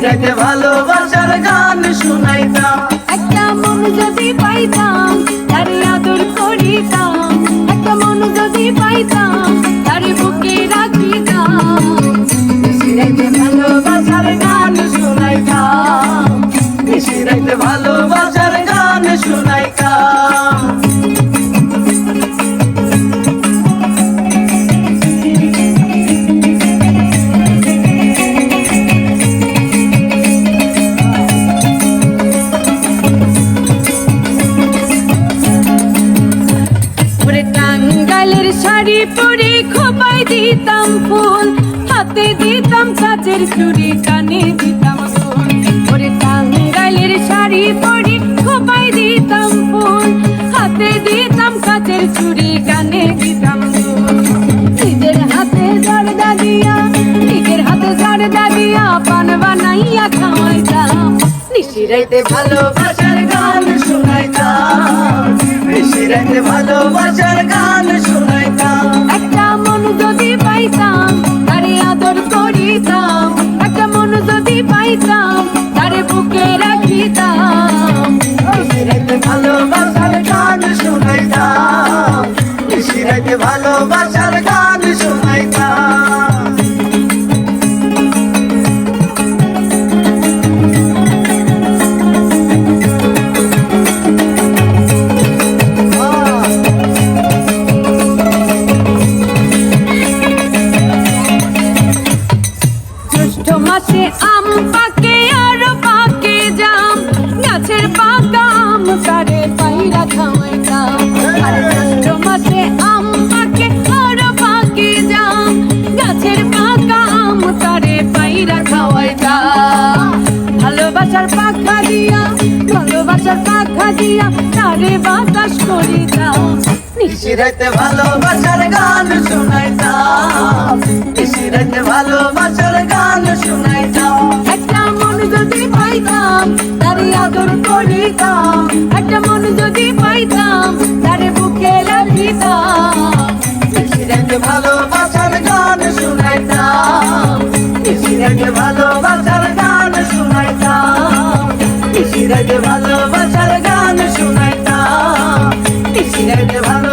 নিশিরাতে ভালোবাসার গান শুনাইতাম। একটা মন যদি পাইতাম তারে আদর করিতাম, একটা মন যদি পাইতাম তারে বুকে রাখিতাম। নিশিরাতে ভালোবাসার গান শুনাইতাম, নিশিরাতে ভালোবাসার গান শুনাইতাম। টাঙ্গাইলের শাড়ি পরে খোপায় দিতাম ফুল, হাতে দিতাম কাচের চুড়ি, কানে দিতাম ফুল। ওরে টাঙ্গাইলের শাড়ি পরে খোপায় দিতাম ফুল, হাতে দিতাম কাচের চুড়ি, কানে দিতাম ফুল। নিজের হাতে জর্দা দিয়া, নিজের হাতে জর্দা দিয়া পান বানাইয়া খাওয়াইতাম। নিশিরাতে ভালোবাসার গান শুনাইতাম, নিশিরাতে ভালোবাসার গান শুনাইতাম। একটা মন যদি পাইতাম তারে আদর করিতাম, একটা মন যদি পাইতাম তারে বুকে রাখিতাম। নিশিরাতে ভালোবাসার গান শুনাইতাম, নিশিরাতে ভালোবাসার গান শুনাইতাম। জ্যৈষ্ঠ মাসে আম পাকে আর পাকে জাম, গাছের পাকা আম তারে পাইরা খাওয়াইতাম। আর জ্যৈষ্ঠ মাসে আম পাকে আর পাকে জাম, গাছের পাকা আম তারে পাইরা খাওয়াইতাম। ভালোবাসার পাখা দিয়া, ভালোবাসার পাখা দিয়া তারে বাতাস করিতাম। নিশিরাতে ভালোবাসার গান শুনাইতাম, নিশিরাতে ভালোবাসার গান শুনাইতাম। একটা মন যদি পাইতাম তারে আদর করিতাম, একটা মন যদি পাইতাম তারে বুকে রাখিতাম। নিশিরাতে ভালোবাসার গান শুনাইতাম, নিশিরাতে ভালোবাসার গান শুনাইতাম। নিশিরাতে ভালোবাসার গান শুনাইতাম, নিশিরাতে ভালো